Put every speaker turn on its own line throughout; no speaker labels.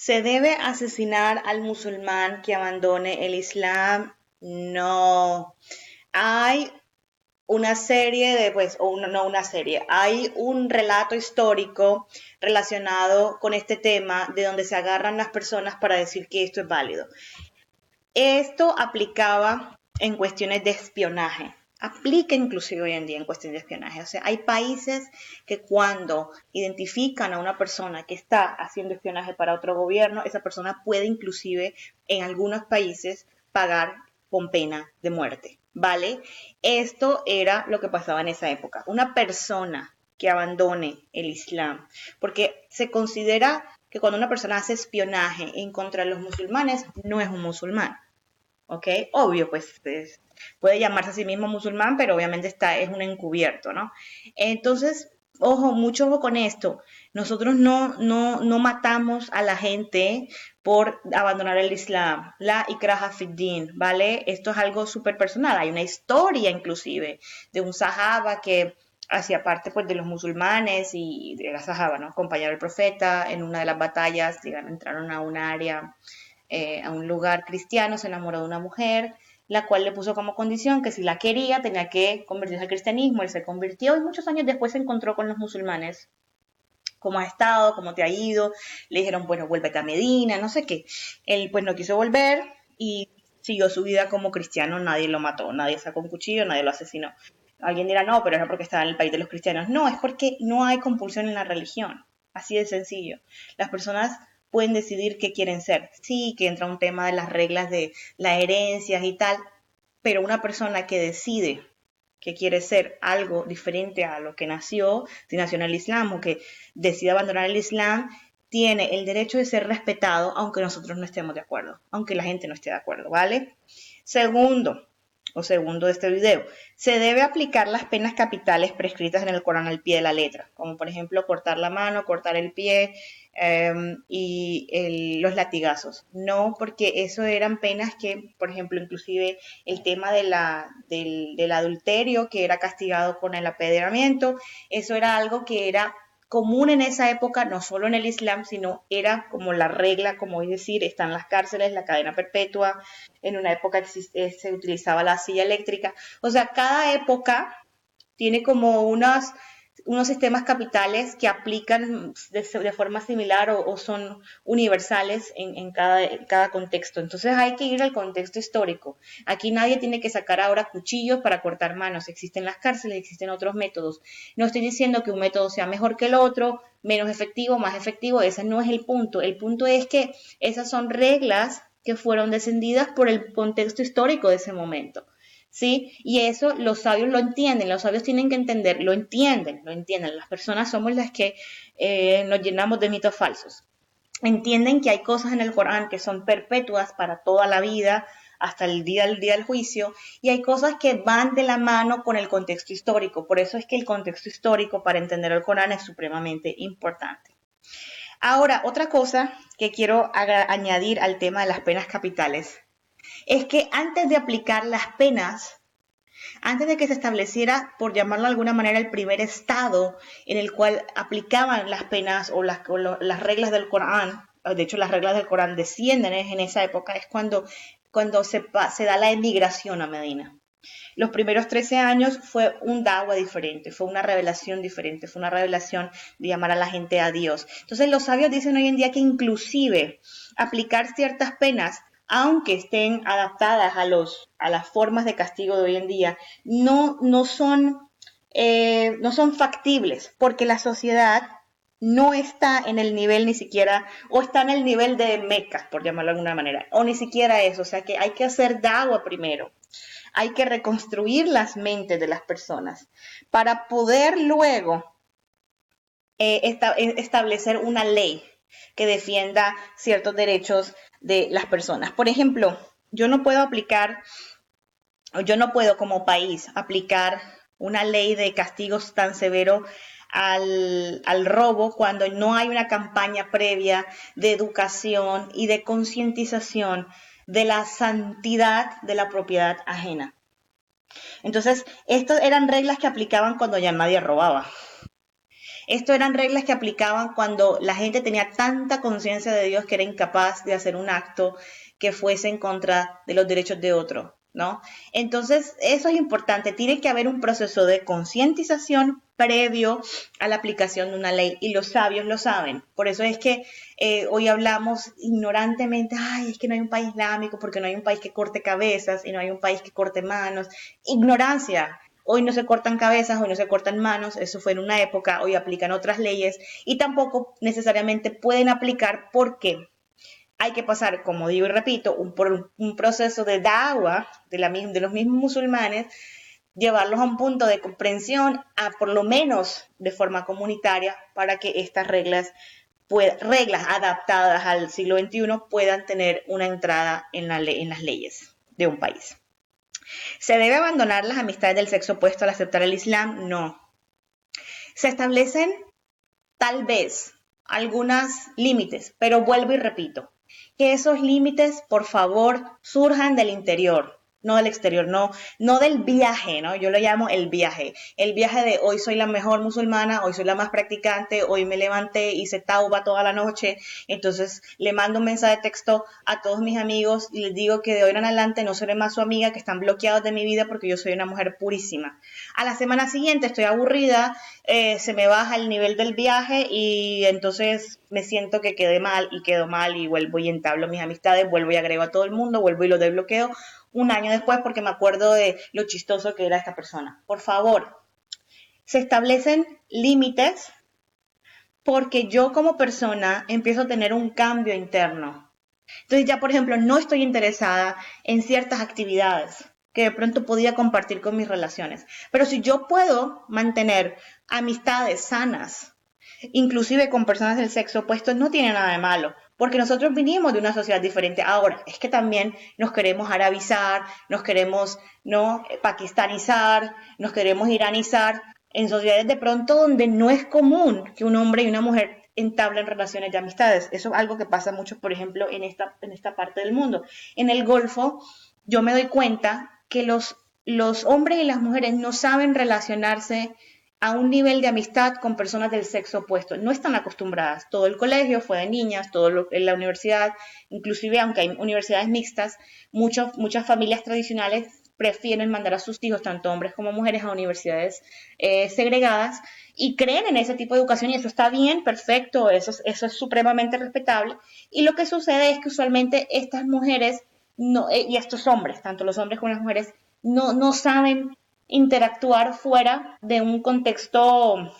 ¿Se debe asesinar al musulmán que abandone el Islam? No. Hay una serie de, pues, o no una serie, hay un relato histórico relacionado con este tema de donde se agarran las personas para decir que esto es válido. Esto aplicaba en cuestiones de espionaje. Aplica inclusive hoy en día en cuestiones de espionaje. O sea, hay países que cuando identifican a una persona que está haciendo espionaje para otro gobierno, esa persona puede inclusive en algunos países pagar con pena de muerte. ¿Vale? Esto era lo que pasaba en esa época. Una persona que abandone el Islam, porque se considera que cuando una persona hace espionaje en contra de los musulmanes, no es un musulmán. ¿Ok? Obvio, pues puede llamarse a sí mismo musulmán, pero obviamente es un encubierto, ¿no? Entonces, ojo, mucho ojo con esto. Nosotros no matamos a la gente por abandonar el Islam. La ikraha fiddin, ¿vale? Esto es algo súper personal. Hay una historia inclusive de un sahaba que hacía parte pues de los musulmanes y de la sahaba, ¿no? Compañero del profeta en una de las batallas, digamos, entraron a un área a un lugar cristiano, se enamoró de una mujer, la cual le puso como condición que si la quería tenía que convertirse al cristianismo. Él se convirtió y muchos años después se encontró con los musulmanes. ¿Cómo has estado? ¿Cómo te ha ido? Le dijeron, bueno, vuélvete a Medina, no sé qué. Él pues no quiso volver y siguió su vida como cristiano, nadie lo mató, nadie sacó un cuchillo, nadie lo asesinó. Alguien dirá, no, pero era porque estaba en el país de los cristianos. No, es porque no hay compulsión en la religión. Así de sencillo. Las personas pueden decidir qué quieren ser. Sí, que entra un tema de las reglas de las herencias y tal, pero una persona que decide que quiere ser algo diferente a lo que nació, si nació en el Islam o que decide abandonar el Islam, tiene el derecho de ser respetado aunque nosotros no estemos de acuerdo, aunque la gente no esté de acuerdo, ¿vale? Segundo de este video, se debe aplicar las penas capitales prescritas en el Corán al pie de la letra, como por ejemplo cortar la mano, cortar el pie los latigazos. No, porque eso eran penas que, por ejemplo, inclusive el tema del adulterio, que era castigado con el apedreamiento, eso era algo que era común en esa época, no solo en el Islam, sino era como la regla, como es decir, están las cárceles, la cadena perpetua, en una época se utilizaba la silla eléctrica. O sea, cada época tiene como unos sistemas capitales que aplican de forma similar o son universales en cada contexto. Entonces hay que ir al contexto histórico. Aquí nadie tiene que sacar ahora cuchillos para cortar manos. Existen las cárceles, existen otros métodos. No estoy diciendo que un método sea mejor que el otro, menos efectivo, más efectivo. Ese no es el punto. El punto es que esas son reglas que fueron descendidas por el contexto histórico de ese momento. ¿Sí? Y eso los sabios lo entienden, los sabios tienen que entender, lo entienden. Las personas somos las que nos llenamos de mitos falsos. Entienden que hay cosas en el Corán que son perpetuas para toda la vida, hasta el día del juicio, y hay cosas que van de la mano con el contexto histórico. Por eso es que el contexto histórico para entender el Corán es supremamente importante. Ahora, otra cosa que quiero añadir al tema de las penas capitales es que antes de aplicar las penas, antes de que se estableciera, por llamarlo de alguna manera, el primer estado en el cual aplicaban las penas o las reglas del Corán, de hecho las reglas del Corán descienden en esa época, es cuando se da la emigración a Medina. Los primeros 13 años fue un dawa diferente, fue una revelación diferente, fue una revelación de llamar a la gente a Dios. Entonces los sabios dicen hoy en día que inclusive aplicar ciertas penas, aunque estén adaptadas a las formas de castigo de hoy en día, no son factibles, porque la sociedad no está en el nivel ni siquiera, o está en el nivel de Meca, por llamarlo de alguna manera, o ni siquiera eso, o sea que hay que hacer dawa primero. Hay que reconstruir las mentes de las personas para poder luego establecer una ley que defienda ciertos derechos de las personas. Por ejemplo, yo no puedo como país aplicar una ley de castigos tan severo al robo cuando no hay una campaña previa de educación y de concientización de la santidad de la propiedad ajena. Entonces, estas eran reglas que aplicaban cuando ya nadie robaba. Esto eran reglas que aplicaban cuando la gente tenía tanta conciencia de Dios que era incapaz de hacer un acto que fuese en contra de los derechos de otro, ¿no? Entonces, eso es importante. Tiene que haber un proceso de concientización previo a la aplicación de una ley y los sabios lo saben. Por eso es que hoy hablamos ignorantemente, ay, es que no hay un país islámico porque no hay un país que corte cabezas y no hay un país que corte manos. Ignorancia. Hoy no se cortan cabezas, hoy no se cortan manos, eso fue en una época, hoy aplican otras leyes y tampoco necesariamente pueden aplicar porque hay que pasar, como digo y repito, por un proceso de da'wah de los mismos musulmanes, llevarlos a un punto de comprensión, por lo menos de forma comunitaria, para que estas reglas adaptadas al siglo XXI puedan tener una entrada en las leyes de un país. ¿Se debe abandonar las amistades del sexo opuesto al aceptar el Islam? No. Se establecen tal vez algunos límites, pero vuelvo y repito, que esos límites, por favor, surjan del interior, no del exterior, no del viaje, ¿no? Yo lo llamo el viaje de hoy soy la mejor musulmana, hoy soy la más practicante, hoy me levanté, hice tauba toda la noche, entonces le mando un mensaje de texto a todos mis amigos y les digo que de hoy en adelante no seré más su amiga, que están bloqueados de mi vida porque yo soy una mujer purísima. A la semana siguiente estoy aburrida, se me baja el nivel del viaje y entonces me siento que quedé mal y quedo mal y vuelvo y entablo mis amistades, vuelvo y agrego a todo el mundo, vuelvo y lo desbloqueo un año después porque me acuerdo de lo chistoso que era esta persona. Por favor, se establecen límites porque yo como persona empiezo a tener un cambio interno. Entonces ya, por ejemplo, no estoy interesada en ciertas actividades que de pronto podía compartir con mis relaciones. Pero si yo puedo mantener amistades sanas, inclusive con personas del sexo opuesto, no tiene nada de malo, porque nosotros vinimos de una sociedad diferente. Ahora, es que también nos queremos arabizar, nos queremos, ¿no?, pakistanizar, nos queremos iranizar, en sociedades de pronto donde no es común que un hombre y una mujer entablen relaciones de amistades. Eso es algo que pasa mucho, por ejemplo, en esta parte del mundo. En el Golfo, yo me doy cuenta que los hombres y las mujeres no saben relacionarse a un nivel de amistad con personas del sexo opuesto. No están acostumbradas. Todo el colegio fue de niñas, en la universidad, inclusive aunque hay universidades mixtas, muchas familias tradicionales prefieren mandar a sus hijos, tanto hombres como mujeres, a universidades segregadas y creen en ese tipo de educación y eso está bien, perfecto, eso es supremamente respetable. Y lo que sucede es que usualmente estas mujeres y estos hombres, tanto los hombres como las mujeres, no saben interactuar fuera de un contexto,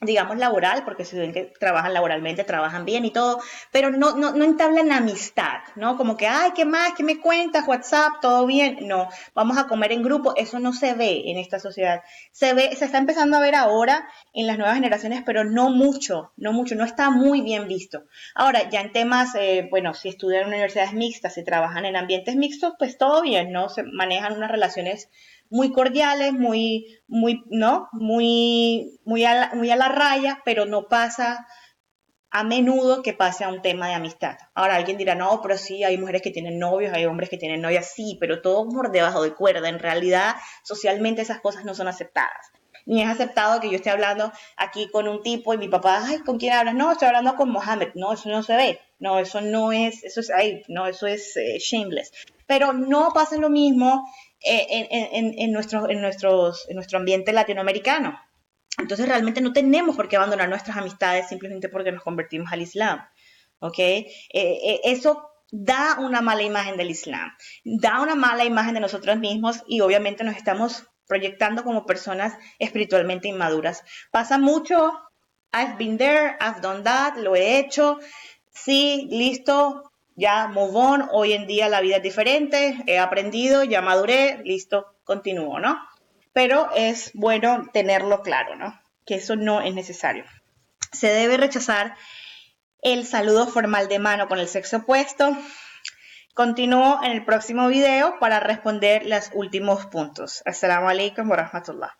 digamos, laboral, porque si ven que trabajan laboralmente, trabajan bien y todo, pero no entablan amistad, ¿no? Como que, ay, ¿qué más? ¿Qué me cuentas? WhatsApp, ¿todo bien? No, vamos a comer en grupo, eso no se ve en esta sociedad. Se está empezando a ver ahora en las nuevas generaciones, pero no está muy bien visto. Ahora, ya en temas, bueno, si estudian en universidades mixtas, si trabajan en ambientes mixtos, pues todo bien, ¿no? Se manejan unas relaciones muy cordiales, ¿no? Muy a la raya, pero no pasa a menudo que pase a un tema de amistad. Ahora alguien dirá, no, pero sí, hay mujeres que tienen novios, hay hombres que tienen novias, sí, pero todo por debajo de cuerda. En realidad, socialmente esas cosas no son aceptadas. Ni es aceptado que yo esté hablando aquí con un tipo y mi papá, ay, ¿con quién hablas? No, estoy hablando con Mohammed. No, eso no se ve. No, eso es shameless. Pero no pasa lo mismo en nuestro ambiente latinoamericano. Entonces realmente no tenemos por qué abandonar nuestras amistades simplemente porque nos convertimos al Islam. ¿Ok? Eso da una mala imagen del Islam, da una mala imagen de nosotros mismos y obviamente nos estamos proyectando como personas espiritualmente inmaduras. Pasa mucho, I've been there, I've done that, lo he hecho, sí, listo, ya move on, hoy en día la vida es diferente, he aprendido, ya maduré, listo, continúo, ¿no? Pero es bueno tenerlo claro, ¿no? Que eso no es necesario. Se debe rechazar el saludo formal de mano con el sexo opuesto. Continúo en el próximo video para responder los últimos puntos. Assalamu alaikum wa rahmatullah.